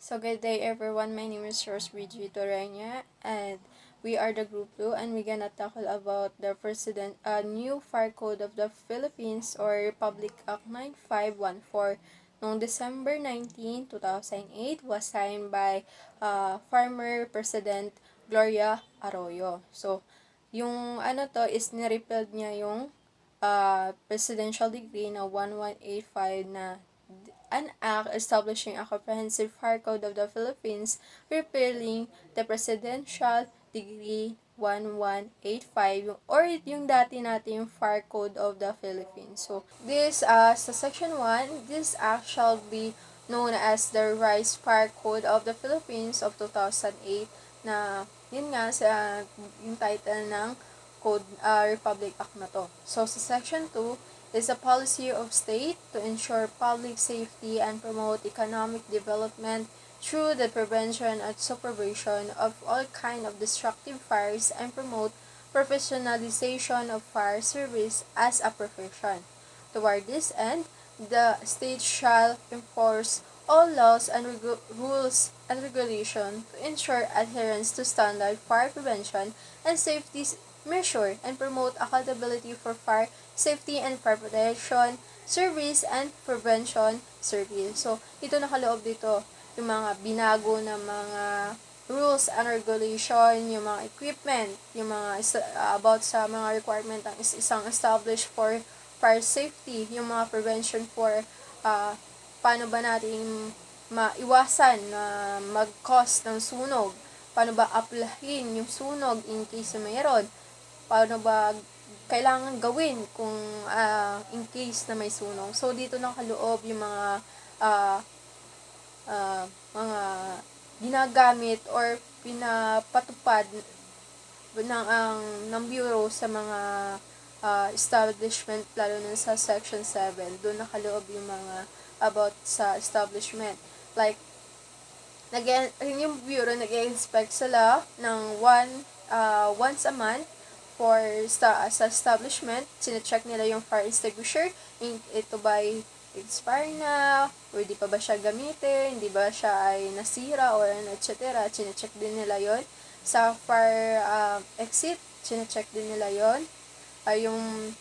So good day everyone, my name is Rose Bridget Torreña and we are the Group 2 and we're gonna tackle about the new Fire Code of the Philippines or Republic Act 9514 noong December 19, 2008 was signed by former President Gloria Arroyo. So, yung is nirepealed niya yung presidential decree na 1185 na an act establishing a comprehensive fire code of the Philippines, repealing the Presidential Decree 1185 or yung dati natin yung Fire Code of the Philippines. So, sa Section 1, this act shall be known as the Revised Fire Code of the Philippines of 2008 na yun nga yung title ng Code Republic Act na to. So, sa Section 2, is a policy of state to ensure public safety and promote economic development through the prevention and supervision of all kind of destructive fires and promote professionalization of fire service as a profession. Toward this end, the state shall enforce all laws and rules and regulation to ensure adherence to standard fire prevention and safety measure and promote accountability for fire safety and fire protection service and prevention service. So, ito nakaloob dito yung mga binago na mga rules and regulation, yung mga equipment, yung mga about sa mga requirement ng isang established for fire safety, yung mga prevention for paano ba natin maiwasan na mag-cause ng sunog, paano ba aplahin yung sunog in case na mayroon, paano ba kailangan gawin kung in case na may sunog. So, dito nakaloob yung mga ginagamit or pinapatupad ng Bureau sa mga establishment, lalo na sa Section 7. Doon nakaloob yung mga about sa establishment. Like, yung Bureau nag-inspect sila ng once a month for sa establishment. Sine-check nila yung fire extinguisher, ito ba ay expire na, or di pa ba siya gamitin, hindi ba siya ay nasira, or etc. Sine-check din nila yon. Sa fire exit, sine-check din nila yon. Yung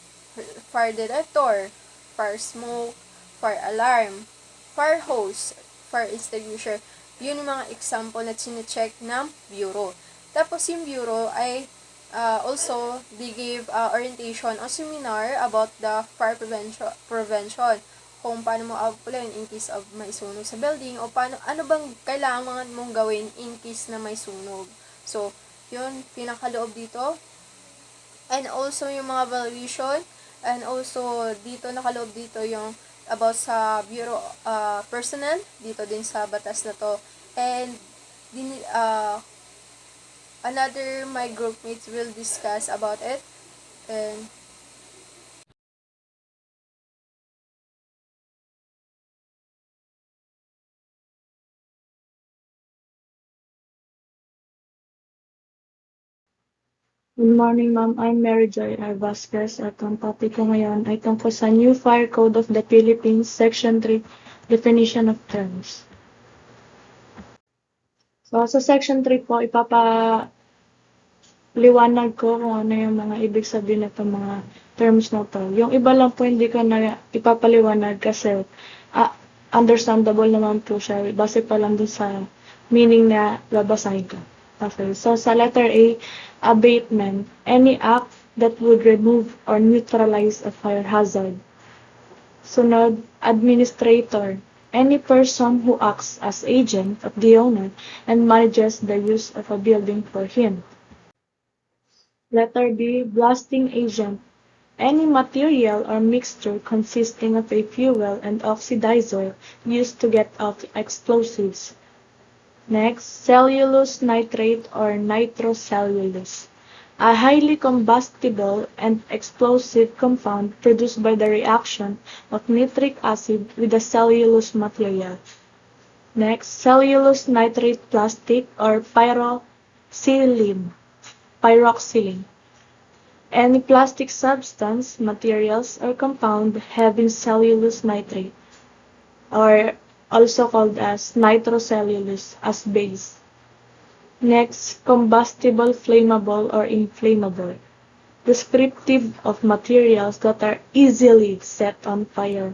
fire detector, fire smoke, fire alarm, fire hose, fire extinguisher. Yun yung mga example na sine-check ng Bureau. Tapos yung Bureau ay also, they gave orientation o seminar about the fire prevention. Kung paano mo avoid in case of may sunog sa building o ano bang kailangan mong gawin in case na may sunog. So, yun, pinakaloob dito. And also, yung mga valuation. And also, dito nakaloob dito yung about sa Bureau personnel. Dito din sa batas na to. And, my groupmates will discuss about it. And Good morning, ma'am. I'm Mary Joy R. Vasquez at ang topic ko ngayon ay tungkol sa New Fire Code of the Philippines, Section 3, Definition of Terms. So, sa Section 3 po, ipapaliwanag ko kung ano yung mga ibig sabihin nito mga terms na to. Yung iba lang po hindi ko na ipapaliwanag kasi understandable naman po siya. Base pa lang dun sa meaning na babasahin ko. Okay, so sa letter A, abatement, any act that would remove or neutralize a fire hazard. Sunod, administrator, any person who acts as agent of the owner and manages the use of a building for him. Letter B, blasting agent, any material or mixture consisting of a fuel and oxidizer used to get off explosives. Next, cellulose nitrate or nitrocellulose, a highly combustible and explosive compound produced by the reaction of nitric acid with the cellulose material. Next, cellulose nitrate plastic or pyroxylene. Any plastic substance, materials, or compound having cellulose nitrate or also called as nitrocellulose, as base. Next, combustible, flammable, or inflammable. Descriptive of materials that are easily set on fire.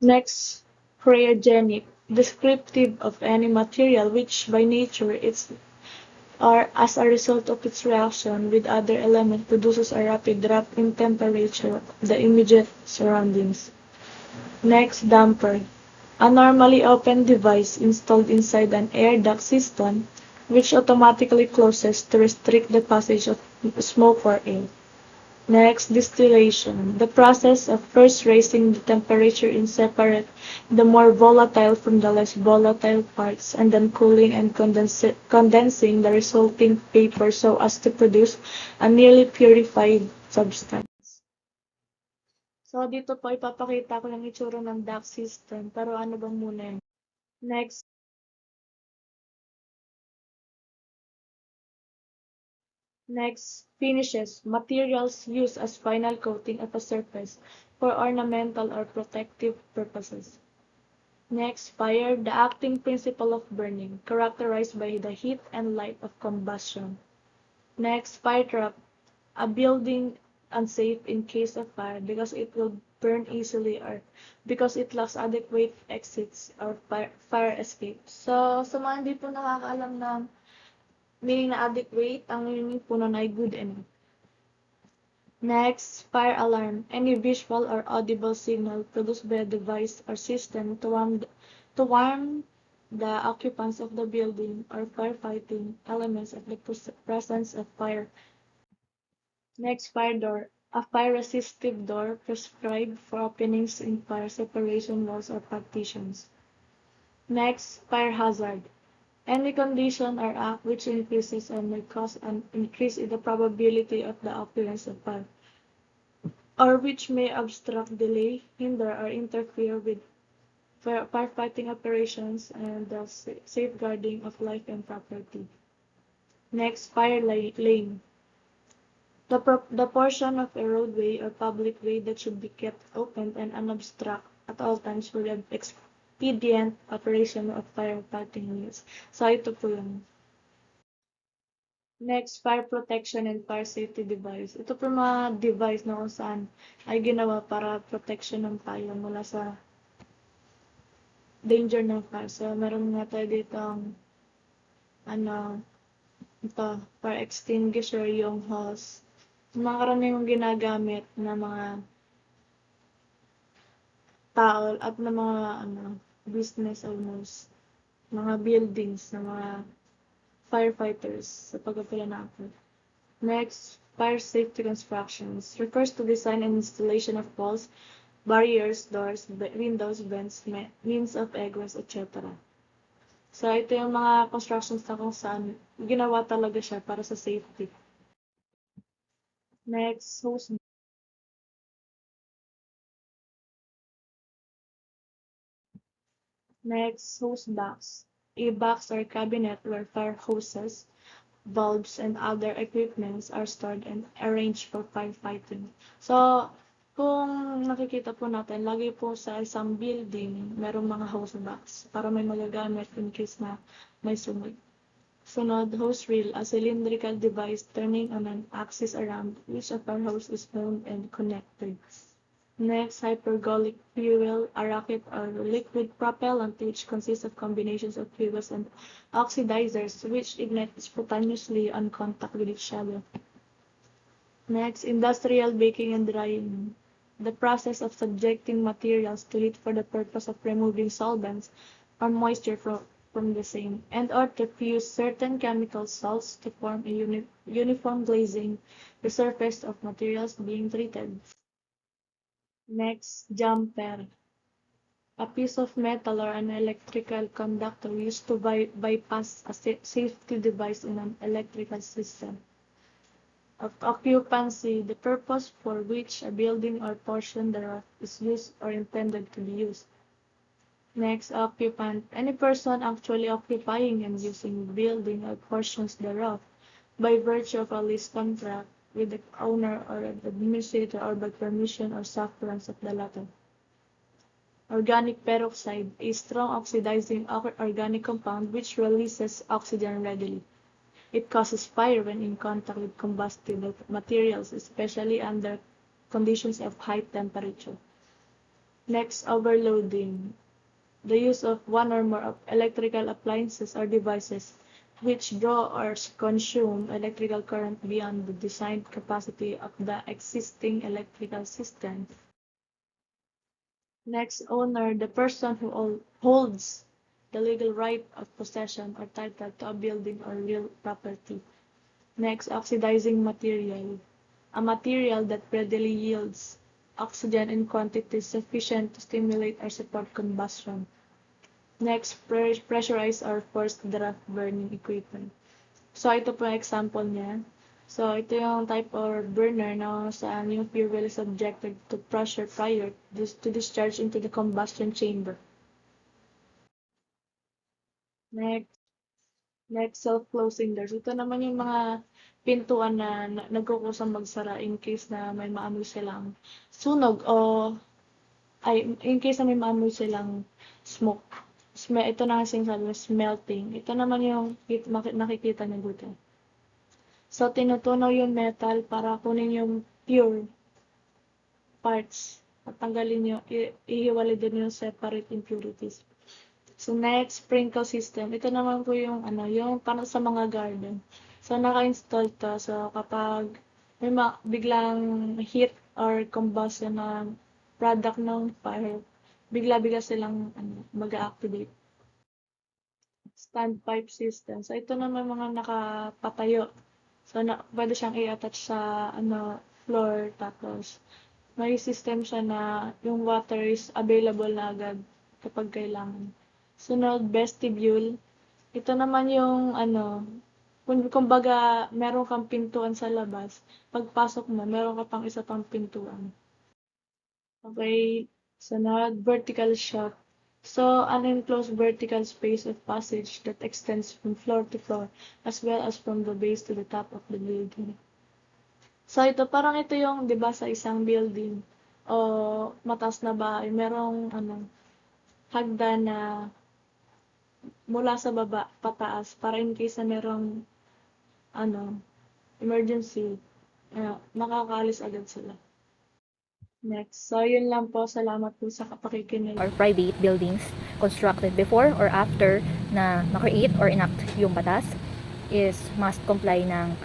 Next, cryogenic. Descriptive of any material which by nature is or as a result of its reaction with other elements produces a rapid drop in temperature of the immediate surroundings. Next, damper. A normally open device installed inside an air duct system which automatically closes to restrict the passage of smoke or air. Next, distillation. The process of first raising the temperature in separate the more volatile from the less volatile parts and then cooling and condensing the resulting vapor so as to produce a nearly purified substance. So, dito po ipapakita ko yung itsura ng duct system. Pero ano ba muna yun? Next, finishes. Materials used as final coating of a surface for ornamental or protective purposes. Next, fire, the acting principle of burning, characterized by the heat and light of combustion. Next, fire trap, a building unsafe in case of fire because it will burn easily or because it lacks adequate exits or fire escape. So, sa mga hindi po nakakaalam ng meaning na adequate, ang meaning po nun ay good enough. Next, fire alarm, any visual or audible signal produced by a device or system to warn the occupants of the building or firefighting elements of the presence of fire. Next, fire door, a fire-resistive door prescribed for openings in fire separation walls or partitions. Next, fire hazard, any condition or act which increases or may cause an increase in the probability of the occurrence of fire, or which may obstruct, delay, hinder, or interfere with firefighting operations and the safeguarding of life and property. Next, fire lane. The portion of a roadway or public way that should be kept open and unobstructed at all times for the expedient operation of firefighting units. So, ito po yun. Next, fire protection and fire safety device. Ito po mga device na kung saan ay ginawa para protection ng tayo mula sa danger ng fire. So, meron nga tayo dito ang fire extinguisher, yung hose. Mga karaniwang ginagamit na mga tao at na mga business owners, mga buildings, na mga firefighters sa pag-apela ng apoy. Next, fire safety constructions refers to design and installation of walls, barriers, doors, windows, vents, means of egress, etc. So, ito yung mga constructions na kung saan ginawa talaga siya para sa safety. Next, hose. Next, hose box. A box or cabinet where fire hoses, bulbs, and other equipments are stored and arranged for firefighting. So, kung nakikita po natin, lagi po sa isang building, merong mga hose box para may magagamit in case na may sunog. Sunod, hose reel, a cylindrical device turning on an axis around which a fire hose is wound and connected. Next, hypergolic fuel, a rocket or liquid propellant which consists of combinations of fuels and oxidizers which ignite spontaneously on contact with each other. Next, industrial baking and drying, the process of subjecting materials to heat for the purpose of removing solvents or moisture from the same, and or to fuse certain chemical salts to form a uniform glazing the surface of materials being treated. Next, jumper, a piece of metal or an electrical conductor used to bypass a safety device in an electrical system. Of occupancy, the purpose for which a building or portion thereof is used or intended to be used. Next, occupant, any person actually occupying and using the building or portions thereof by virtue of a lease contract with the owner or the administrator or by permission or sufferance of the latter. organic peroxide, a strong oxidizing organic compound which releases oxygen readily. It causes fire when in contact with combustible materials, especially under conditions of high temperature. Next, overloading. The use of one or more of electrical appliances or devices which draw or consume electrical current beyond the designed capacity of the existing electrical system. Next, owner, the person who holds the legal right of possession or title to a building or real property. Next, oxidizing material. A material that readily yields oxygen in quantities sufficient to stimulate or support combustion. Next, pressurized or forced draft burning equipment. So, ito po yung example niya. So, ito yung type or burner na saan yung fuel is subjected to pressure prior to discharge into the combustion chamber. Next, self-closing doors. Ito naman yung mga pintuan na nagkukusang magsara in case na may maamoy silang sunog o in case na may maamoy silang smoke. Ito na kasing sabi, smelting. Ito naman yung nakikita niyo dito. So, tinutunaw yung metal para kunin yung pure parts at tanggalin yung, ihiwalay din yung separate impurities. So, next, sprinkle system. Ito naman po yung, yung para sa mga garden. So, naka-install to. So, kapag may biglang heat or combustion na product ng fire, bigla-bigla silang mag-activate. Standpipe system. So, ito naman mga nakapatayo. So, pwede siyang i-attach sa floor. Tapos, may system siya na yung water is available na agad kapag kailangan. Sunod, vestibule. Ito naman yung kumbaga, meron kang pintuan sa labas. Pagpasok mo, meron ka pang isa pang pintuan. Okay, sunod, vertical shaft. So, an enclosed vertical space of passage that extends from floor to floor, as well as from the base to the top of the building. So, ito, parang ito yung, di ba, sa isang building o mataas na bahay, merong, hagdan na mula sa baba, pataas, para in case na merong, emergency, makakaalis agad sila. Next. So, yun lang po. Salamat po sa pakikinig. Or private buildings constructed before or after na ma-create or enact yung batas is must comply ng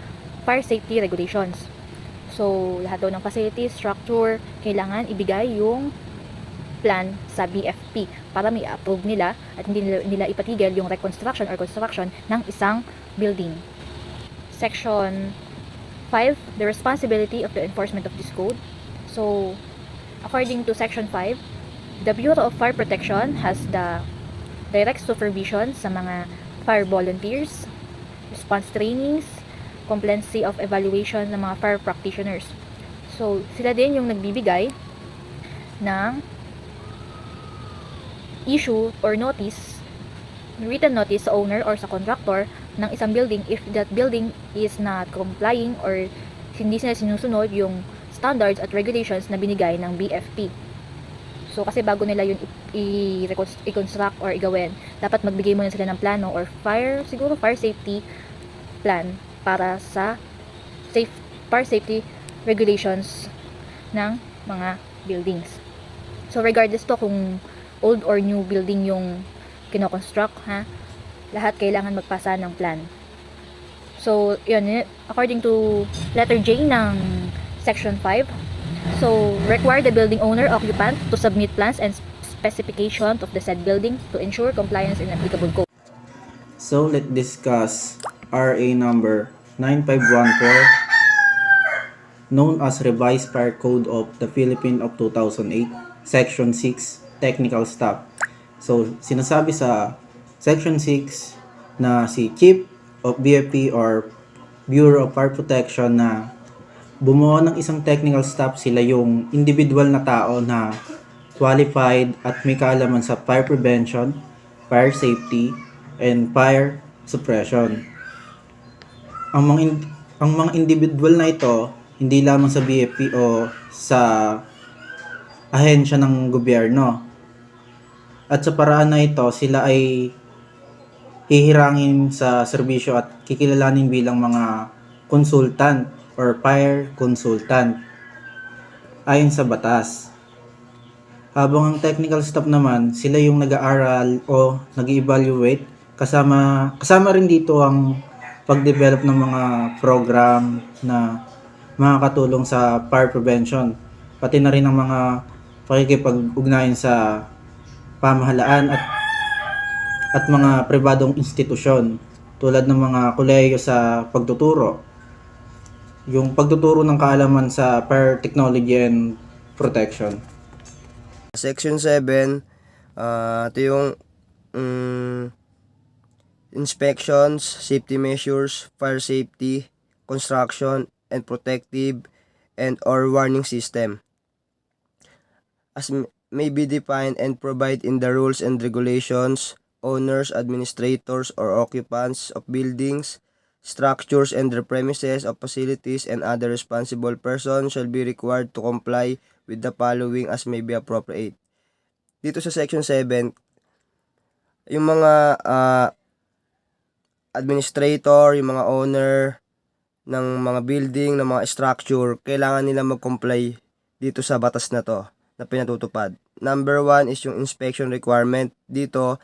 fire safety regulations. So, lahat daw ng facilities, structure, kailangan ibigay yung plan sa BFP para may approve nila at hindi nila ipatigil yung reconstruction or construction ng isang building. Section 5, the responsibility of the enforcement of this code. So, according to Section 5, the Bureau of Fire Protection has the direct supervision sa mga fire volunteers, response trainings, competency of evaluation ng mga fire practitioners. So, sila din yung nagbibigay ng issue or notice, written notice sa owner or sa contractor ng isang building if that building is not complying or hindi sila sinusunod yung standards at regulations na binigay ng BFP. So, kasi bago nila yun i-construct or igawin, dapat magbigay muna sila ng plano or fire safety plan para sa fire safety regulations ng mga buildings. So, regardless to kung old or new building yung kinoconstruct, lahat kailangan magpasa ng plan. So, yun, according to letter J ng Section 5, so, require the building owner occupant to submit plans and specifications of the said building to ensure compliance in applicable code. So, let's discuss RA number 9514, known as Revised Fire Code of the Philippines of 2008, Section 6, Technical Staff. So, sinasabi sa Section 6 na si Chief of BFP or Bureau of Fire Protection na bumuo ng isang technical staff, sila yung individual na tao na qualified at may kaalaman sa fire prevention, fire safety, and fire suppression. Ang mga individual na ito, hindi lamang sa BFP o sa ahensya ng gobyerno. At sa paraan na ito, sila ay hihirangin sa serbisyo at kikilalanin bilang mga consultant or fire consultant ayon sa batas. Habang ang technical staff naman, sila yung nag-aaral o nag-evaluate kasama rin dito ang pag-develop ng mga program na makakatulong sa fire prevention, pati na rin ang mga pakikipag-ugnayan sa pamahalaan at mga pribadong institusyon tulad ng mga kolehiyo sa pagtuturo, yung pagtuturo ng kaalaman sa fire technology and protection. Section 7, ito yung inspections, safety measures, fire safety, construction, and protective and or warning system. As may be defined and provide in the rules and regulations, owners, administrators, or occupants of buildings, structures, and their premises of facilities and other responsible persons shall be required to comply with the following as may be appropriate. Dito sa Section 7, yung mga administrator, yung mga owner ng mga building, ng mga structure, kailangan nila mag-comply dito sa batas na to na pinatutupad. Number 1 is yung inspection requirement. Dito,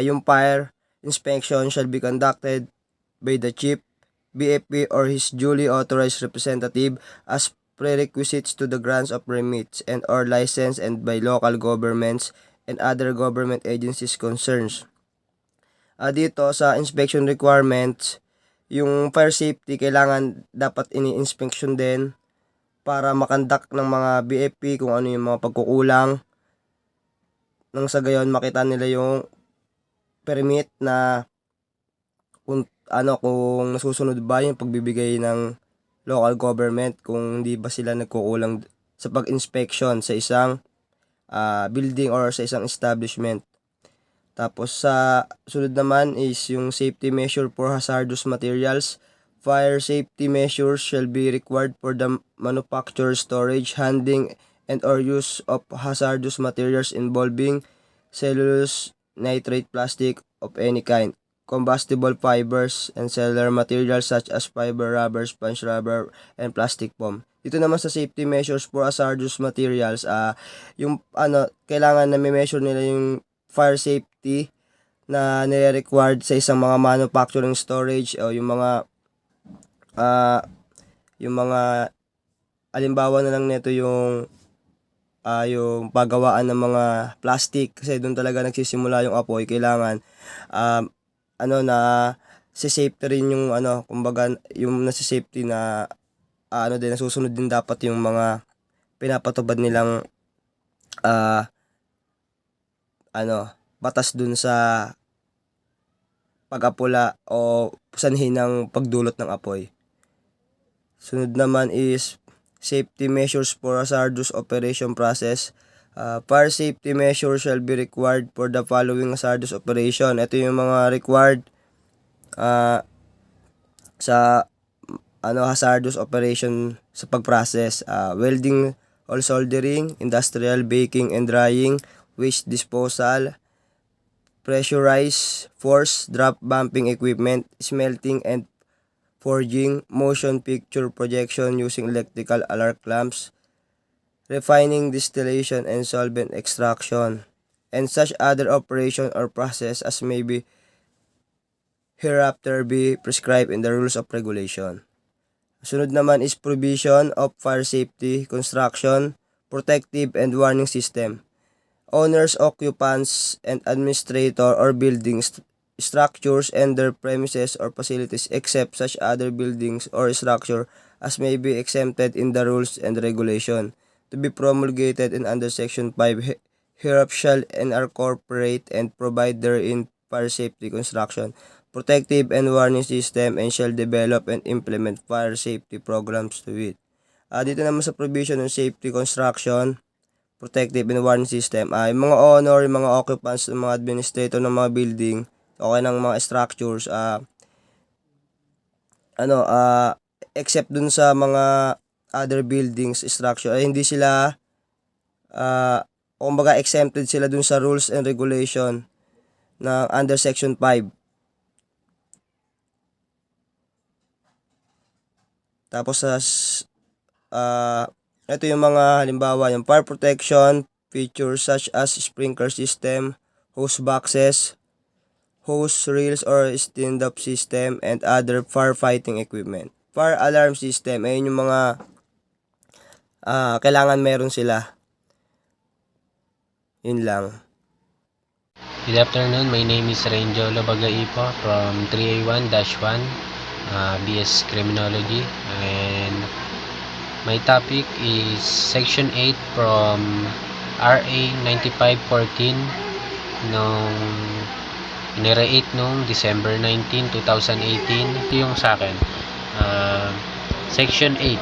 yung fire inspection shall be conducted by the chief, BFP, or his duly authorized representative as prerequisites to the grants of permits and or license and by local governments and other government agencies concerns. Dito sa inspection requirements, yung fire safety kailangan dapat ini-inspection din para makandak ng mga BFP kung ano yung mga pagkukulang, nang sa gayon makita nila yung permit na kung nasusunod ba yung pagbibigay ng local government, kung hindi ba sila nagkukulang sa pag-inspection sa isang building or sa isang establishment. Tapos sa sunod naman is yung safety measure for hazardous materials. Fire safety measures shall be required for the manufacture, storage, handling, and or use of hazardous materials involving cellulose, nitrate, plastic of any kind, combustible fibers, and cellular materials such as fiber, rubber, sponge rubber, and plastic foam. Dito naman sa safety measures for hazardous materials, yung kailangan na may measure nila yung fire safety na nire-required sa isang mga manufacturing, storage, o yung mga alimbawa na lang nito yung paggawaan ng mga plastic, kasi doon talaga nagsisimula yung apoy. Kailangan na si-safety rin yung kumbaga yung nasi-safety na din nasusunod din dapat yung mga pinapatubad nilang batas dun sa pag-apula o sanhin ng pagdulot ng apoy. Sunod naman is safety measures for hazardous operation process. Fire safety measures shall be required for the following hazardous operation. Ito yung mga required sa hazardous operation sa pag-process: welding or soldering, industrial baking and drying, waste disposal, pressurized force drop bumping equipment, smelting and forging, motion picture projection using electrical arc lamps, refining, distillation, and solvent extraction, and such other operation or process as may be hereafter be prescribed in the rules of regulation. Sunod naman is provision of fire safety, construction, protective, and warning system. Owners, occupants, and administrator or buildings, structures, and their premises or facilities except such other buildings or structure as may be exempted in the rules and regulation to be promulgated in under Section 5 hereof shall incorporate and provide therein fire safety, construction, protective, and warning system, and shall develop and implement fire safety programs to it. Dito naman sa provision ng safety, construction, protective, and warning system, yung mga owner, yung mga occupants, yung mga administrator ng mga building, okay, ng mga structures, except dun sa mga other buildings, structure, ay hindi sila o kumbaga exempted sila dun sa rules and regulation ng under section 5. Tapos ito yung mga halimbawa, yung fire protection features such as sprinkler system, hose boxes, hose reels or stand-up system, and other firefighting equipment. Fire alarm system, ayun yung mga kailangan meron sila. Yun lang. Good afternoon, my name is Renjolo Bagaipo from 3A1-1, BS Criminology, and my topic is Section 8 from RA 9514 nung inirate nung December 19, 2018. Ito yung sa akin. Section 8.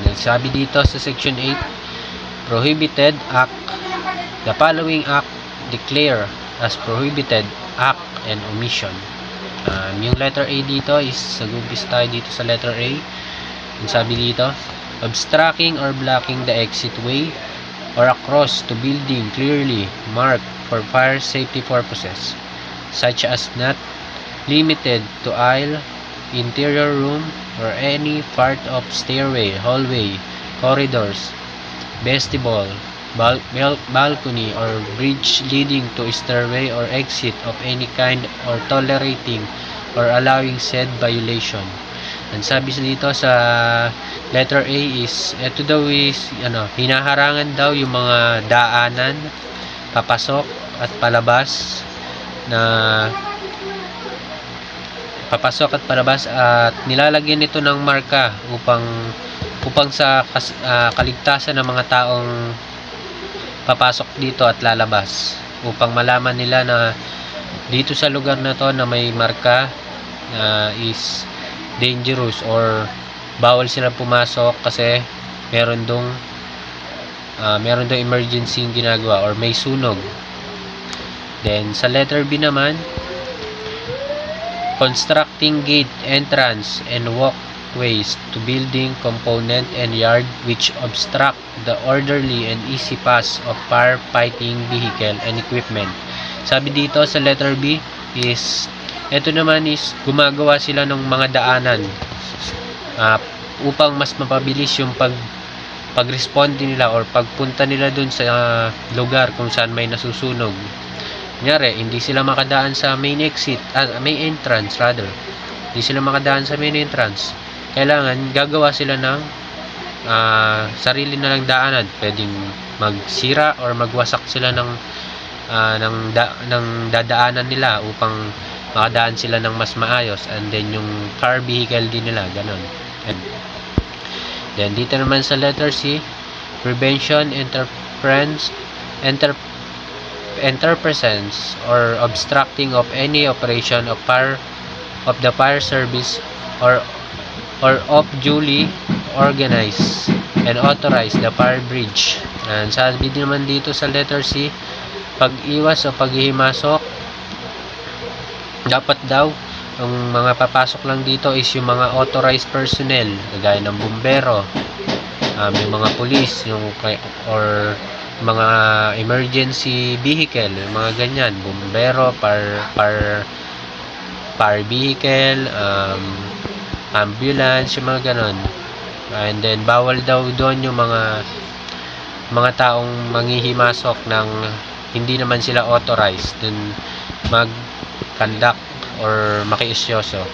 And sabi dito sa Section 8, Prohibited Act. The following act declare as prohibited act and omission. Yung letter A dito is sagumpis tayo dito sa letter A. Yung sabi dito, obstructing or blocking the exit way or across to building clearly marked for fire safety purposes, such as not limited to aisle, interior room, or any part of stairway, hallway, corridors, vestibule, balcony, or bridge leading to stairway or exit of any kind, or tolerating or allowing said violation. Ang sabi dito sa letter A is, ito daw is, hinaharangan daw yung mga daanan, papasok at palabas at nilalagyan nito ng marka upang sa kaligtasan ng mga taong papasok dito at lalabas, upang malaman nila na dito sa lugar na to na may marka is dangerous or bawal silang pumasok kasi meron dong emergency yung ginagawa or may sunog. Then sa letter B naman, constructing gate, entrance, and walkways to building component and yard which obstruct the orderly and easy pass of firefighting vehicle and equipment. Sabi dito sa letter B is, ito naman is gumagawa sila ng mga daanan upang mas mapabilis yung pag-respond nila or pagpunta nila dun sa lugar kung saan may nasusunog. Kunyari, hindi sila makadaan sa main entrance. Hindi sila makadaan sa main entrance. Kailangan gagawa sila ng sarili na lang daanan. Pwedeng magsira or magwasak sila ng dadaanan nila upang makadaan sila ng mas maayos, and then yung car vehicle din nila, ganon. And then dito naman sa letter C, prevention, interference or obstructing of any operation of the fire service or of duly organized and authorized the fire bridge. And sabi din naman dito sa letter C, pag-iwas o paghihimasok, dapat daw ang mga papasok lang dito is yung mga authorized personnel, kagaya ng bumbero, yung mga police, or mga emergency vehicle, yung mga ganyan, bumbero, fire vehicle, ambulance, yung mga ganon. And then bawal daw doon yung mga taong manghihimasok ng hindi naman sila authorized dun mag-conduct or makiisyoso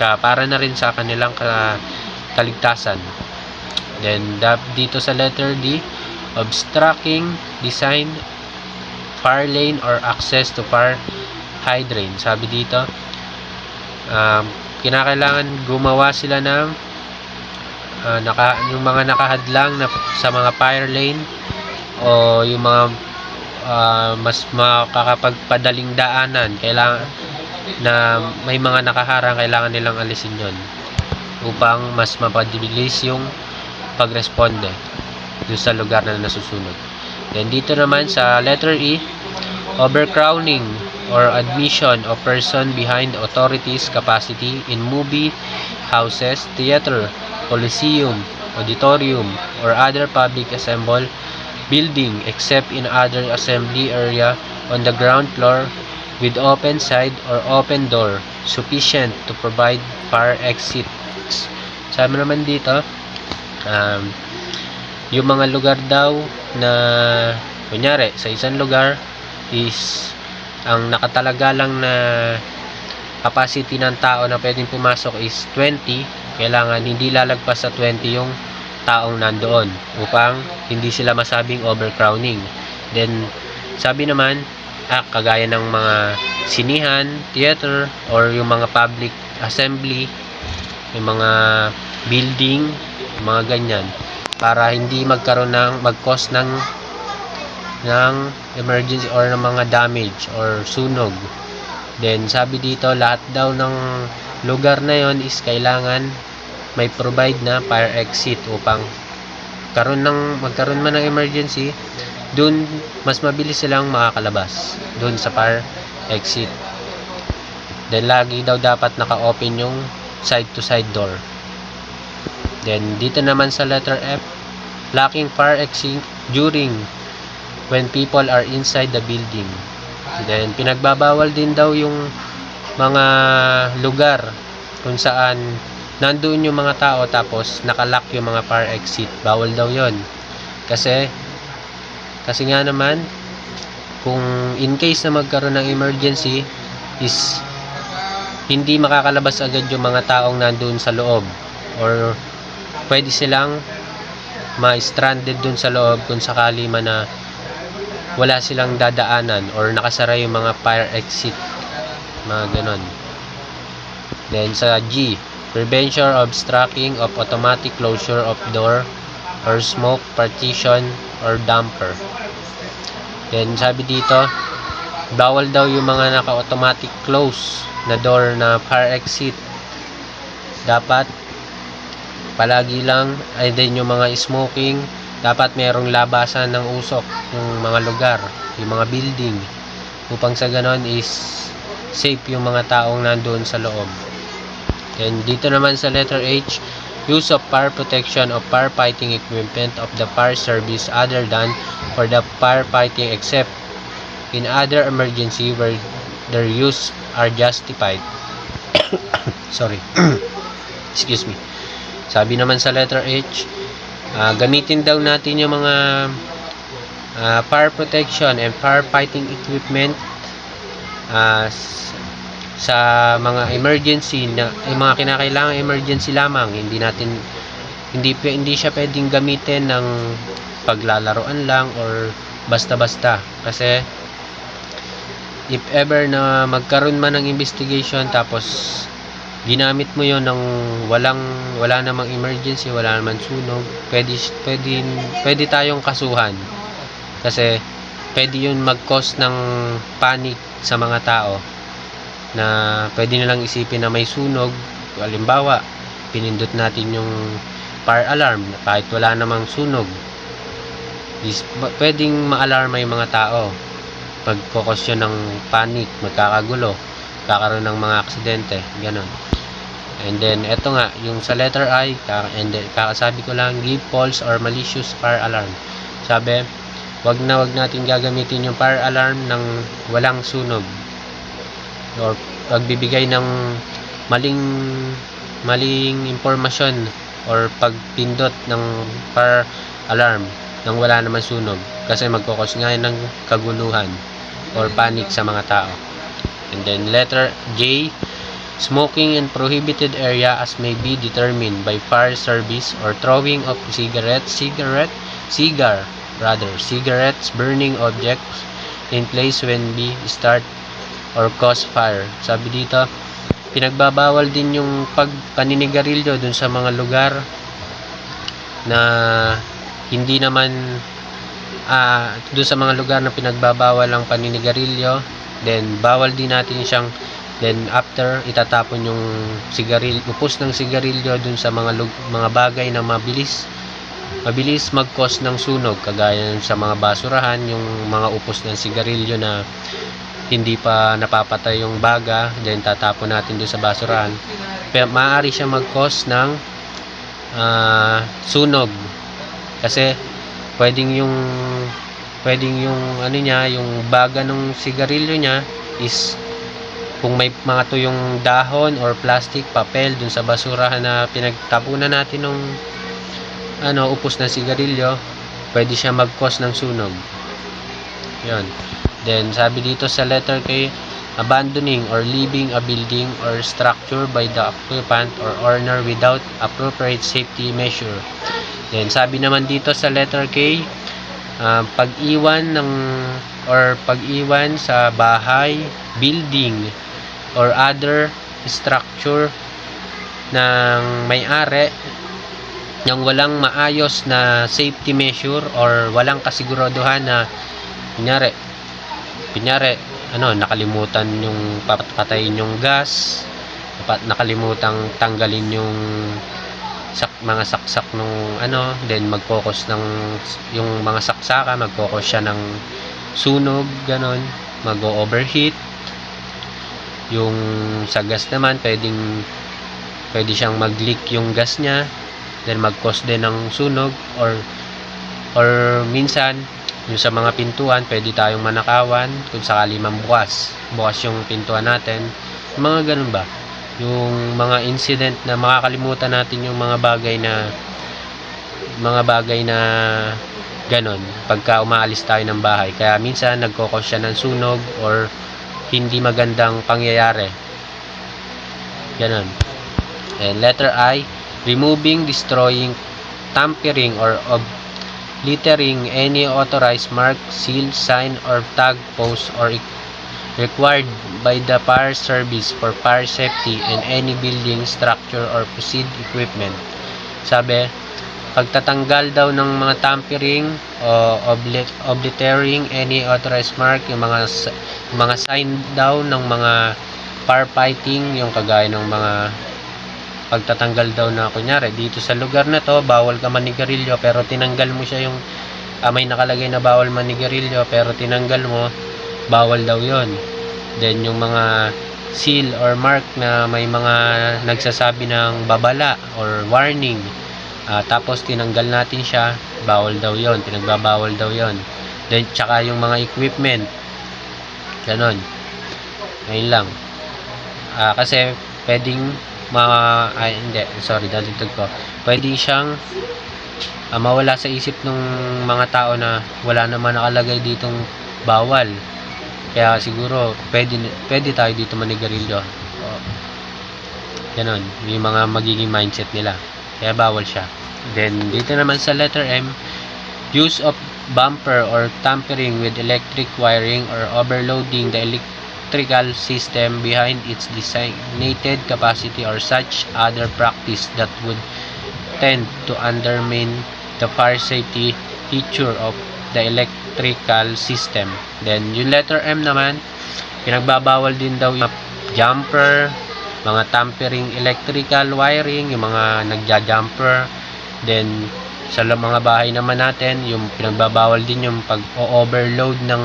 para na rin sa kanilang kaligtasan. Then dito sa letter D, obstructing design, fire lane or access to fire hydrant. Sabi dito, kinakailangan gumawa sila ng yung mga nakahadlang na sa mga fire lane o yung mga mas makakapagpadaling daanan, kailangan na may mga nakaharang, kailangan nilang alisin yon upang mas mapabilis yung pagresponde dun sa lugar na nasusunog. Then dito naman sa letter E, overcrowding or admission of person behind authorities capacity in movie houses, theater, coliseum, auditorium, or other public building except in other assembly area on the ground floor with open side or open door sufficient to provide fire exits. Sabi naman dito, yung mga lugar daw na kunyari sa isang lugar is ang nakatalaga lang na capacity ng tao na pwedeng pumasok is 20, kailangan hindi lalagpas sa 20 yung taong nandoon upang hindi sila masabing overcrowding. Then sabi naman, kagaya ng mga sinihan, theater, or yung mga public assembly, yung mga building, yung mga ganyan, para hindi magkaroon ng mag-cause ng emergency or ng mga damage or sunog. Then sabi dito, lahat daw ng lugar na yon is kailangan may provide na fire exit upang magkaroon man ng emergency, dun mas mabilis silang makakalabas dun sa fire exit. Then lagi daw dapat naka-open yung side to side door. Then dito naman sa letter F, locking fire exit during when people are inside the building. Then pinagbabawal din daw yung mga lugar kung saan nandoon yung mga tao tapos nakalock yung mga fire exit. Bawal daw yon. Kasi nga naman, kung in case na magkaroon ng emergency is hindi makakalabas agad yung mga taong nandoon sa loob, or pwede silang ma-stranded dun sa loob kung sakali man na wala silang dadaanan or nakasara yung mga fire exit, mga ganon. Then sa G, prevention of obstructing of automatic closure of door or smoke partition or damper. Then sabi dito, bawal daw yung mga naka-automatic close na door na fire exit. Dapat palagi lang ay din yung mga smoking, dapat merong labasan ng usok yung mga lugar, yung mga building, upang sa ganon is safe yung mga taong nandoon sa loob. And dito naman sa letter H, use of fire protection of firefighting equipment of the fire service other than for the firefighting except in other emergency where their use are justified. Sorry. Excuse me. Sabi naman sa letter H, gamitin daw natin yung mga fire protection and firefighting equipment sa mga emergency na yung mga kinakailangan emergency lamang. Hindi siya pwedeng gamitin ng paglalaroan lang or basta-basta, kasi if ever na magkaroon man ng investigation tapos ginamit mo yon ng wala namang emergency, wala namang sunog, pwede tayong kasuhan, kasi pwede yun mag-cause ng panic sa mga tao na pwede nilang isipin na may sunog. Halimbawa, pinindot natin yung fire alarm kahit wala namang sunog, pwedeng ma-alarma yung mga tao, magkakos yun ng panic, magkakagulo, kakaroon ng mga aksidente, ganon. And then eto nga yung sa letter I, and then kakasabi ko lang, give false or malicious fire alarm. Sabi, wag natin gagamitin yung fire alarm ng walang sunog, or pagbibigay ng maling impormasyon or pagpindot ng fire alarm nang wala naman sunog, kasi magkakos nga ng kaguluhan or panic sa mga tao. And then letter J, smoking in prohibited area as may be determined by fire service or throwing of cigarettes, burning objects in place when be start or cause fire. Sabi dito, pinagbabawal din yung paninigarilyo dun sa mga lugar na hindi naman dun sa mga lugar na pinagbabawal ang paninigarilyo. Then bawal din natin siyang, then after itatapon yung upos ng sigarilyo dun sa mga bagay na mabilis mag-cause ng sunog, kagaya sa mga basurahan, yung mga upos ng sigarilyo na hindi pa napapatay yung baga, then tatapon natin doon sa basurahan. Pero maaari siya mag-cause ng sunog, kasi pwedeng yung ano niya, yung baga ng sigarilyo niya is kung may mga tuyong dahon or plastic, papel dun sa basurahan na pinagtapunan natin ng upos ng sigarilyo, pwede siya mag-cause ng sunog. Yun. Then sabi dito sa letter K, abandoning or leaving a building or structure by the occupant or owner without appropriate safety measure. Then sabi naman dito sa letter K, pag-iwan sa bahay, building or other structure ng may-ari ng walang maayos na safety measure or walang kasiguraduhan na kunyari nakalimutan yung patayin yung gas, nakalimutang tanggalin yung mga saksak nung then magkokos ng yung mga saksaka, magkokos siya ng sunog, ganon, mag-overheat. Yung sa gas naman, pwede siyang mag-leak yung gas niya, then mag-cause din ng sunog, or minsan yung sa mga pintuan, pwede tayong manakawan kung sakali bukas yung pintuan natin, mga ganun ba, yung mga incident na makakalimutan natin, yung mga bagay na ganon pagka umaalis tayo ng bahay, kaya minsan nagkokos siya ng sunog or hindi magandang pangyayari, ganon. And letter I, removing, destroying, tampering or littering any authorized mark, seal, sign, or tag, post, or required by the fire service for fire safety in any building, structure, or proceed equipment. Sabi, pagtatanggal daw ng mga tampering o obliterating any authorized mark, yung mga sign daw ng mga firefighting, yung kagaya ng mga pagtatanggal daw na kunyari dito sa lugar na to bawal ka manigarilyo, pero tinanggal mo siya, yung may nakalagay na bawal manigarilyo pero tinanggal mo, bawal daw yon. Then yung mga seal or mark na may mga nagsasabi ng babala or warning, tapos tinanggal natin siya, bawal daw yon, pinagbabawal daw yon. Then tsaka yung mga equipment, ganon. Ayun lang. Kasi pwedeng dadagdag ko, pwede siyang mawala sa isip ng mga tao na wala naman nakalagay ditong bawal, kaya siguro pwede tayo dito manigarilyo, ganon, yung mga magiging mindset nila, kaya bawal siya. Then dito naman sa letter M, use of bumper or tampering with electric wiring or overloading the electrical system behind its designated capacity or such other practice that would tend to undermine the fire safety feature of the electrical system. Then yung letter M naman, pinagbabawal din daw yung jumper, mga tampering electrical wiring, yung mga nagja-jumper. Then sa mga bahay naman natin, yung pinagbabawal din yung pag-overload ng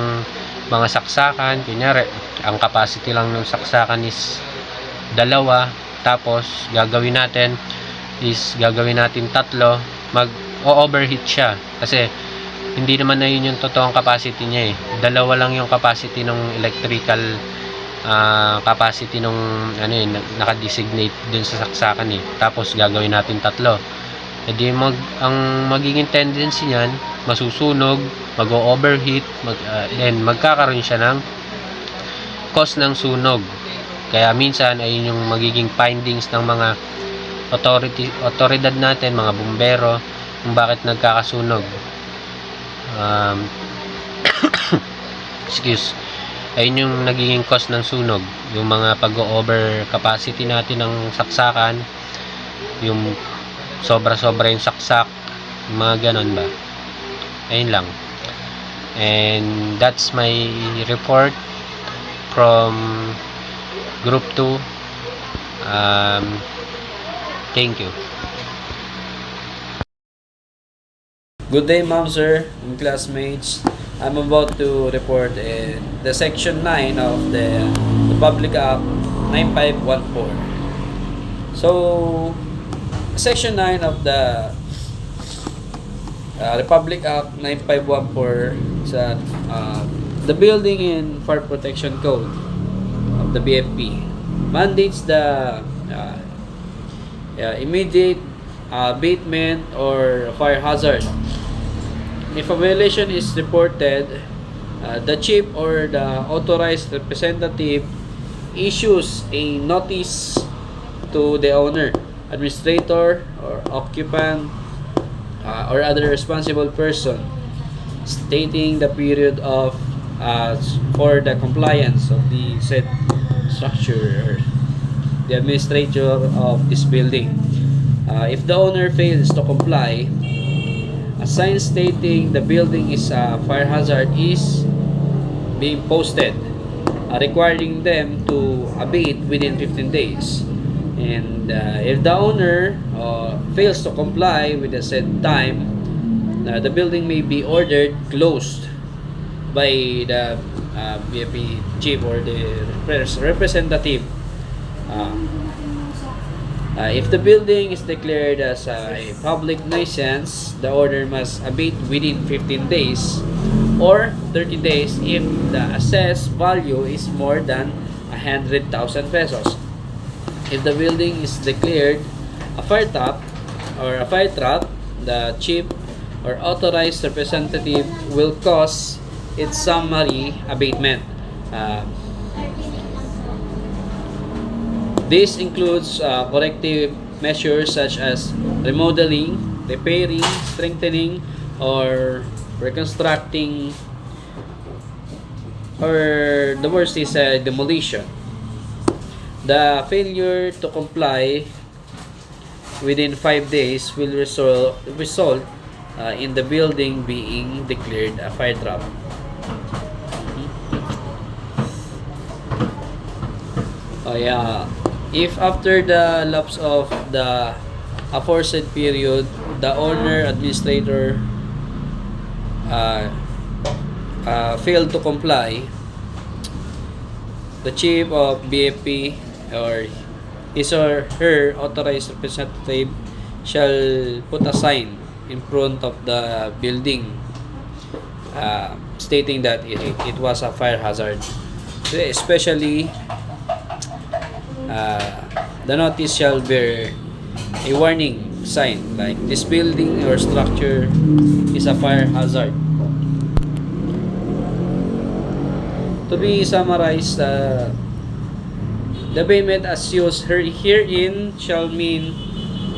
mga saksakan. Kunyari, ang capacity lang ng saksakan is 2, tapos gagawin natin 3, mag-overheat siya kasi hindi naman na yun yung totoong capacity niya 2 lang yung capacity ng electrical capacity nung naka-designate dun sa saksakan tapos gagawin natin 3, edi ang magiging tendency niyan, masusunog, mag-overheat, then magkakaroon siya ng cause ng sunog. Kaya minsan ay yung magiging findings ng mga otoridad natin, mga bumbero, kung bakit nagkakasunog. Ayun yung nagiging cause ng sunog, yung mga pag-over capacity natin ng saksakan, yung sobra-sobra yung saksak, mga ganon ba. Ayun lang. And that's my report from Group 2. Thank you. Good day, ma'am, sir, and classmates. I'm about to report the Section 9 of the Public Act 9514. So, Section 9 of the Republic Act 9514 sa the Building and Fire Protection Code of the BFP mandates the immediate abatement or fire hazard. If a violation is reported, the chief or the authorized representative issues a notice to the owner, administrator, or occupant, or other responsible person stating the period of for the compliance of the said structure or the administrator of this building. If the owner fails to comply, a sign stating the building is a fire hazard is being posted, requiring them to abate within 15 days. And if the owner fails to comply with the said time, the building may be ordered closed by the BFP chief or the representative. If the building is declared as a public nuisance, the order must abate within 15 days or 30 days if the assessed value is more than 100,000 pesos. If the building is declared a fire trap, the chief or authorized representative will cause its summary abatement. This includes corrective measures such as remodeling, repairing, strengthening, or reconstructing, or the worst is demolition. The failure to comply within 5 days will result in the building being declared a fire trap. If after the lapse of the aforesaid period, the owner administrator failed to comply, the chief of BFP or his or her authorized representative shall put a sign in front of the building stating that it was a fire hazard. Especially the notice shall bear a warning sign like this building or structure is a fire hazard. To be summarized, the abatement as used herein shall mean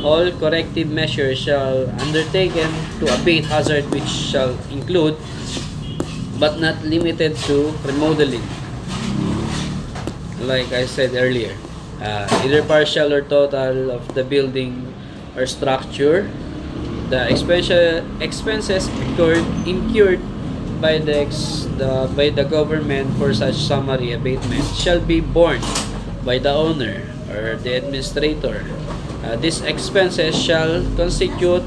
all corrective measures shall undertaken to abate hazard, which shall include but not limited to remodeling, like I said earlier, either partial or total of the building or structure. The expenses incurred by the government for such summary abatement shall be borne by the owner or the administrator. These expenses shall constitute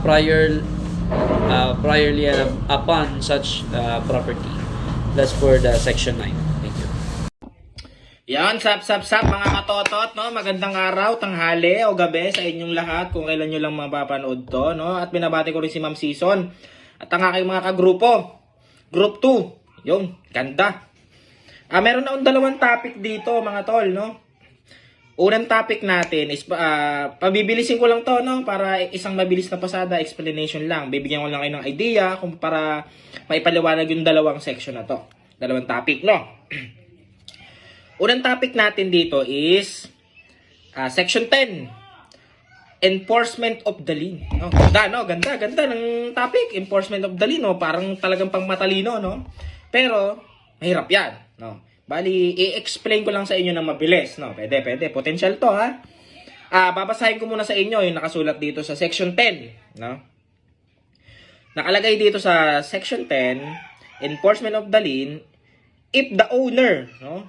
priorly upon such property. That's for the section 9. Thank you. Yan, sap mga katotot, no? Magandang araw, tanghali o gabi sa inyong lahat kung kailan nyo lang mapapanood to, no? At binabati ko rin si Ma'am Season at ang aking mga kagrupo. Group 2. Yung, ganda. Meron na dalawang topic dito, mga tol, no? Unang topic natin is, pabibilisin ko lang to, no? Para isang mabilis na pasada, explanation lang. Bibigyan ko lang kayo ng idea kung para maipaliwanag yung dalawang section na to. Dalawang topic, no? Unang topic natin dito is Section 10. Enforcement of the lien. Oh, ganda, no? Ganda ng topic. Enforcement of the lien, no? Parang talagang pang matalino, no? Pero, mahirap yan, no? Bali, i-explain ko lang sa inyo ng mabilis, no? Pwede. Potential to, ha? Babasahin ko muna sa inyo yung nakasulat dito sa Section 10, no? Nakalagay dito sa Section 10, Enforcement of the lien, if the owner, no?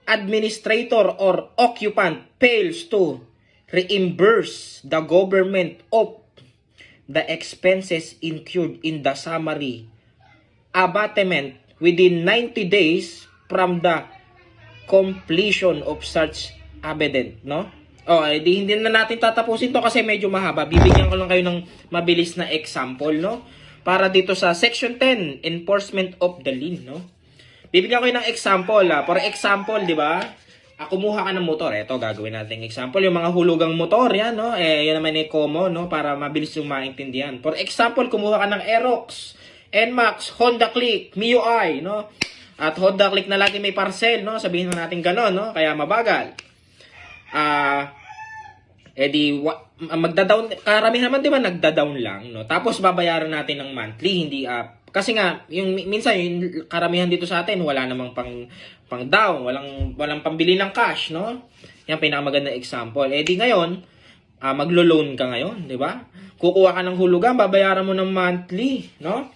Administrator or occupant fails to reimburse the government of the expenses incurred in the summary abatement within 90 days from the completion of such abatement, no? Okay, di hindi na natin tatapusin to kasi medyo mahaba. Bibigyan ko lang kayo ng mabilis na example, no? Para dito sa Section 10, Enforcement of the Lien, no? Bibigyan ko kayo ng example, For example, di ba? Kumuha ka ng motor. Ito, gagawin natin example. Yung mga hulugang motor, yan, no? Yan naman ay common, no? Para mabilis yung maintindihan. For example, kumuha ka ng Aerox, NMAX, Honda Click, MIUI, no? At Honda Click na lagi may parcel, no? Sabihin na natin gano'n, no? Kaya mabagal. Magda-down, karamihan naman 'di ba nagda-down lang, no? Tapos babayaran natin ng monthly, hindi kasi nga yung minsan yung karamihan dito sa atin wala namang pang down, walang pambili ng cash, no? Yan pinakamagandang example. Di ngayon, maglo-loan ka ngayon, 'di ba? Kukuha ka ng hulugan, babayaran mo ng monthly, no?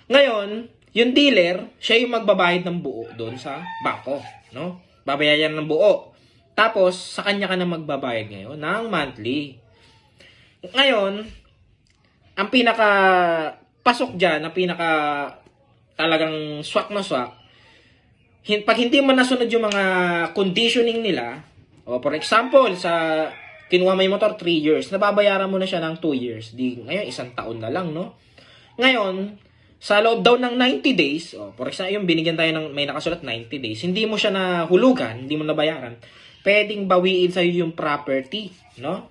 Ngayon, yung dealer, siya yung magbabayad ng buo doon sa bangko, no? Babayaran ng buo. Tapos, sa kanya ka na magbabayad ngayon ng monthly. Ngayon, ang pinaka pasok dyan, ang pinaka talagang swak na swak, pag hindi mo nasunod yung mga conditioning nila, o for example, sa kinuha mo yung motor 3 years, nababayaran mo na siya ng 2 years. Ngayon, 1 taon na lang, no? Ngayon, sa loob daw ng 90 days, for example, yung binigyan tayo ng may nakasulat 90 days, hindi mo siya nahulugan, hindi mo nabayaran, pwedeng bawiin sa'yo yung property, no?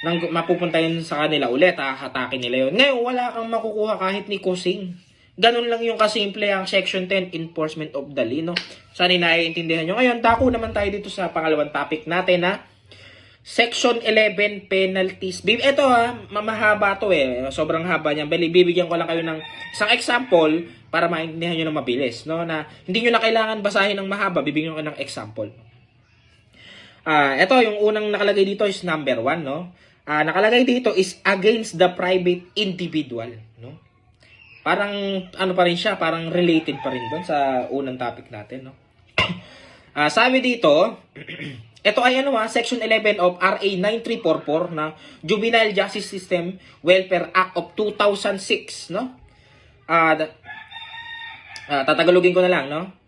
Nang mapupunta yun sa kanila ulit, hatakin nila yun. Ngayon, wala kang makukuha kahit ni kusing. Ganun lang yung kasimple ang Section 10, Enforcement of the Lien, no? Sana naiintindihan nyo. Ngayon, dako naman tayo dito sa pangalawang topic natin, na Section 11, Penalties. Ito mamahaba to Sobrang haba niyan. Bibigyan ko lang kayo ng isang example para maintindihan nyo na mabilis, no? Na hindi nyo na kailangan basahin ng mahaba, bibigyan ko ng example. Ito, yung unang nakalagay dito is number 1, no? Nakalagay dito is against the private individual, no? Parang, ano pa rin siya, parang related pa rin doon sa unang topic natin, no? Sabi dito, ito ay Section 11 of RA 9344 na Juvenile Justice System Welfare Act of 2006, no? Tatagalogin ko na lang, no?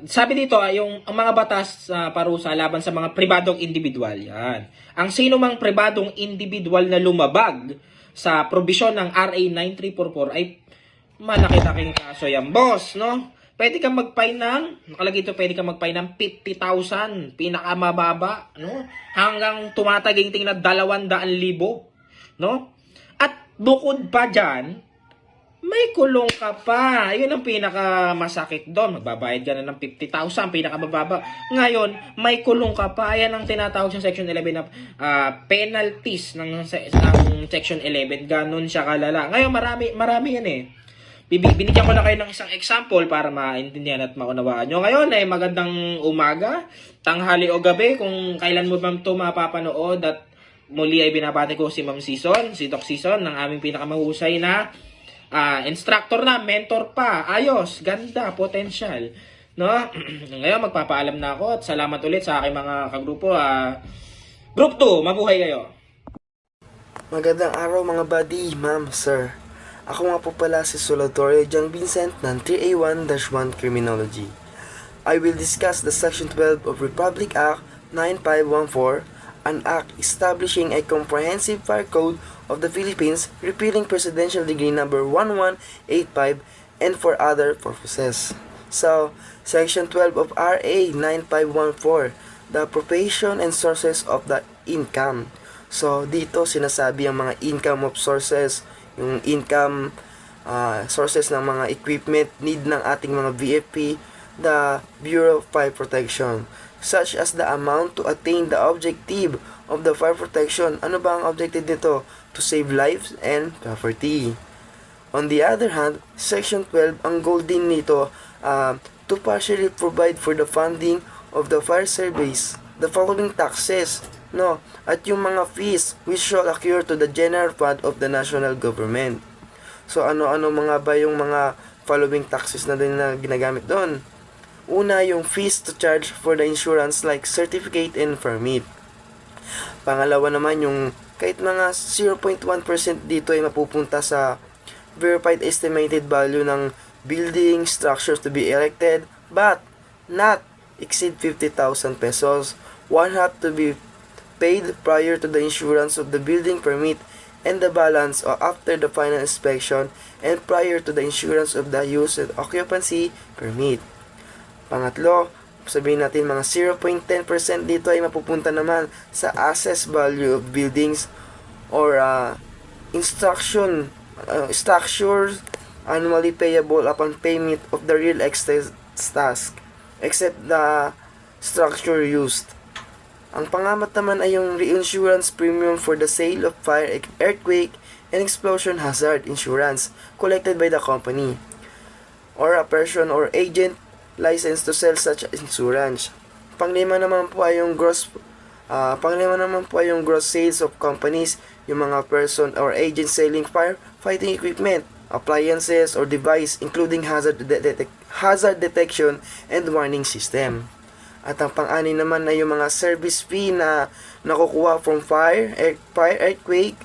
Sabi dito yung ang mga batas parusa laban sa mga pribadong individual. Yan. Ang sino mang pribadong individual na lumabag sa probisyon ng RA 9344 ay malaki-laking kaso yan, boss, no? Pwede kang mag-fine ng, nakalagay ito, pwede kang mag-fine ng 50,000, pinakamababa, no? Hanggang tumataginting na 200,000, no? At bukod pa dyan, may kulong ka pa. Yun ang pinakamasakit doon. Magbabayad ka na ng 50,000, pinakamababa. Ngayon, may kulong ka pa. Yan ang tinatawag sa Section 11 na penalties ng Section 11. Ganon siya kalala. Ngayon, marami yan Binigyan ko na kayo ng isang example para maintindihan at maunawaan nyo. Ngayon ay magandang umaga, tanghali o gabi kung kailan mo ba ito mapapanood. At muli ay binabati ko si Ma'am Season, si Doc Season, ng aming pinakamahusay na instructor na, mentor pa, ayos, ganda, potential, no? Ngayon magpapaalam na ako at salamat ulit sa aking mga kagrupo. Group 2, mabuhay kayo. Magandang araw mga buddy, ma'am, sir. Ako nga po pala si Solatorio John Vincent ng 3A1-1 Criminology. I will discuss the Section 12 of Republic Act 9514, an act establishing a comprehensive fire code of the Philippines, repealing Presidential Decree number 1185, and for other purposes. So, Section 12 of RA 9514, the appropriation and sources of the income. So, dito sinasabi ang mga income of sources, yung income sources ng mga equipment need ng ating mga VFP, the Bureau of Fire Protection, such as the amount to attain the objective of the fire protection. Ano ba ang objective nito? To save lives and property. On the other hand, Section 12, ang goal din nito to partially provide for the funding of the fire service, the following taxes, no, at yung mga fees which shall accrue to the general fund of the national government. So ano-ano mga ba yung mga following taxes na din na ginagamit doon? Una, yung fees to charge for the insurance like certificate and permit. Pangalawa naman yung kahit mga 0.1% dito ay mapupunta sa verified estimated value ng building structures to be erected but not exceed 50,000 pesos. One have to be paid prior to the issuance of the building permit and the balance or after the final inspection and prior to the issuance of the use and occupancy permit. Pangatlo, sabihin natin mga 0.10% dito ay mapupunta naman sa assessed value of buildings or structures annually payable upon payment of the real estate task except the structure used. Ang pangamat naman ay yung reinsurance premium for the sale of fire, earthquake, and explosion hazard insurance collected by the company or a person or agent licensed to sell such insurance. Panglima naman po ay yung gross sales of companies, yung mga person or agent selling firefighting equipment, appliances or device including hazard detection and warning system. At ang pang-ani naman ay yung mga service fee na nakukuha from fire, earthquake,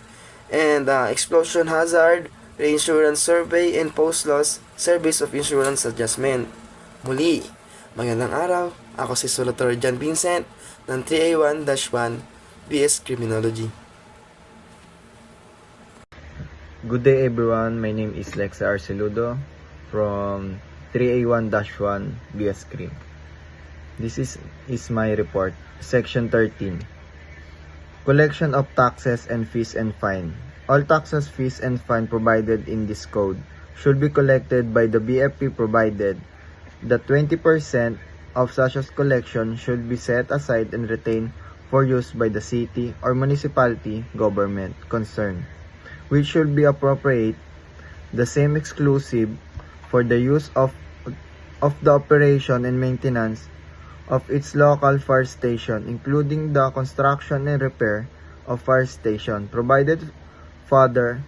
and explosion hazard, reinsurance survey, and post-loss service of insurance adjustment. Muli, magandang araw. Ako si Solator John Vincent ng 3A1-1 BS Criminology. Good day everyone, my name is Lexa Arceludo from 3A1-1 BS Crim. This is my report, Section 13. Collection of taxes and fees and fine. All taxes, fees, and fine provided in this code should be collected by the BFP provided that 20% of such as collection should be set aside and retained for use by the city or municipality government concerned, which should be appropriate the same exclusive for the use of the operation and maintenance of its local fire station, including the construction and repair of fire station, provided further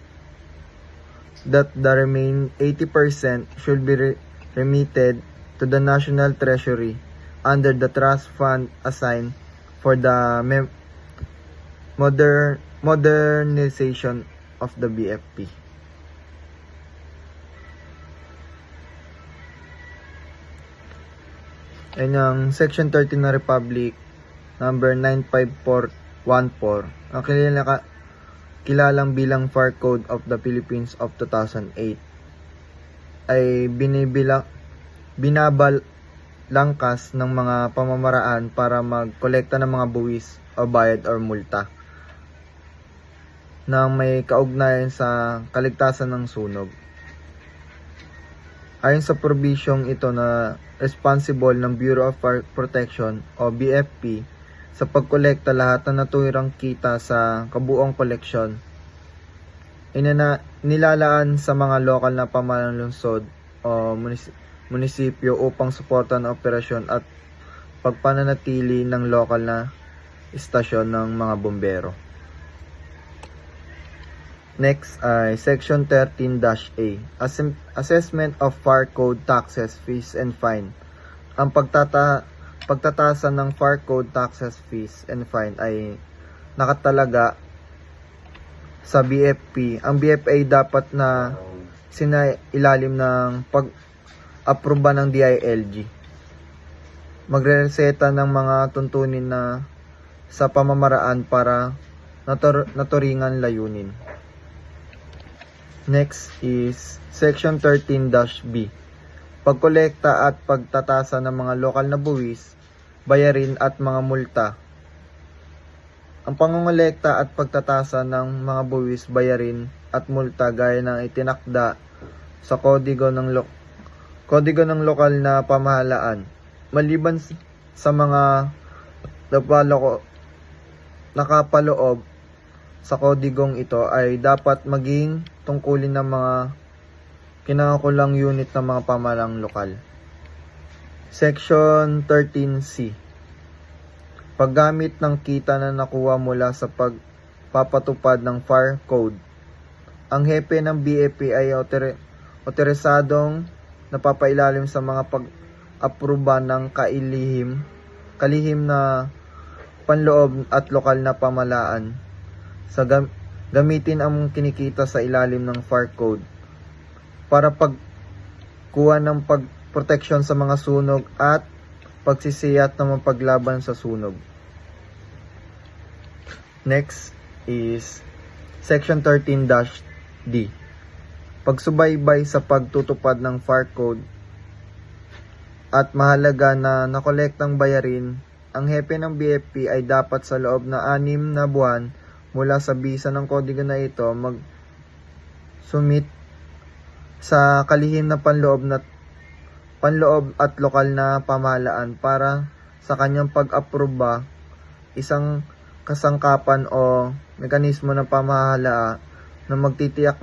that the remaining 80% should be remitted to the National Treasury under the trust fund assigned for the modernization of the BFP. And ang Section 13 ng Republic number 95414, ang kilalang bilang Fire Code of the Philippines of 2008 ay binabalangkas ng mga pamamaraan para magkolekta ng mga buwis o bayad or multa na may kaugnayan sa kaligtasan ng sunog. Ayon sa probisyong ito na responsible ng Bureau of Fire Protection o BFP sa pagkolekta lahat ng naturang kita sa kabuong koleksyon, nilalaan sa mga lokal na pamahalang lungsod o munisipyo upang suportan ang operasyon at pagpananatili ng lokal na istasyon ng mga bombero. Next ay Section 13-A, Assessment of Fire Code Taxes, Fees, and Fine. Ang pagtatasan ng Fire Code Taxes, Fees, and Fine ay nakatalaga sa BFP. Ang BFA dapat na sinailalim ng pag-aproba ng DILG. Magre-reseta ng mga tuntunin na sa pamamaraan para naturingan layunin. Next is Section 13-B. Pagkolekta at pagtatasa ng mga lokal na buwis, bayarin at mga multa. Ang pangongolekta at pagtatasa ng mga buwis, bayarin at multa gaya ng itinakda sa kodigo ng lokal na pamahalaan. Maliban sa mga nakapaloob sa kodigong ito ay dapat maging tungkulin ng mga kinakakulang unit ng mga pamahalang lokal. Section 13C. Paggamit ng kita na nakuha mula sa pagpapatupad ng Fire Code. Ang hepe ng BFP ay otorisadong napapailalim sa mga pag-aproba ng kalihim na panloob at lokal na pamahalaan sa gamitin ang kinikita sa ilalim ng Fire Code para pagkuha ng pagproteksyon sa mga sunog at pagsisiyat ng paglaban sa sunog. Next is Section 13-D. Pagsubaybay sa pagtutupad ng FAR Code at mahalaga na nakolektang bayarin, ang hepe ng BFP ay dapat sa loob na 6 na buwan mula sa bisa ng kodigo na ito mag-submit sa kalihim na panloob at lokal na pamahalaan para sa kanyang pag-aproba. Isang kasangkapan o mekanismo ng pamahalaan na magtitiyak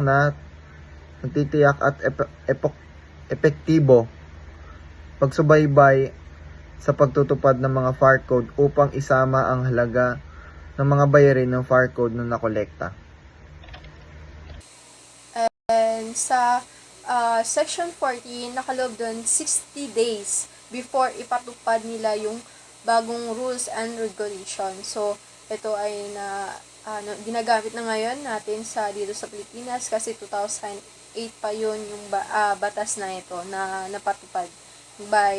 at epektibo pagsubaybay sa pagtutupad ng mga FAR Code upang isama ang halaga ng mga bayarin ng FAR Code na nakolekta. And sa Section 14, nakaloob doon 60 days before ipatupad nila yung bagong rules and regulations. So, ito ay ginagamit na ngayon natin dito sa Pilipinas kasi 2008 pa yun yung batas na ito na napatupad by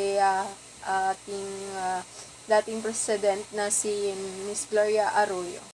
ating dating president na si Miss Gloria Arroyo.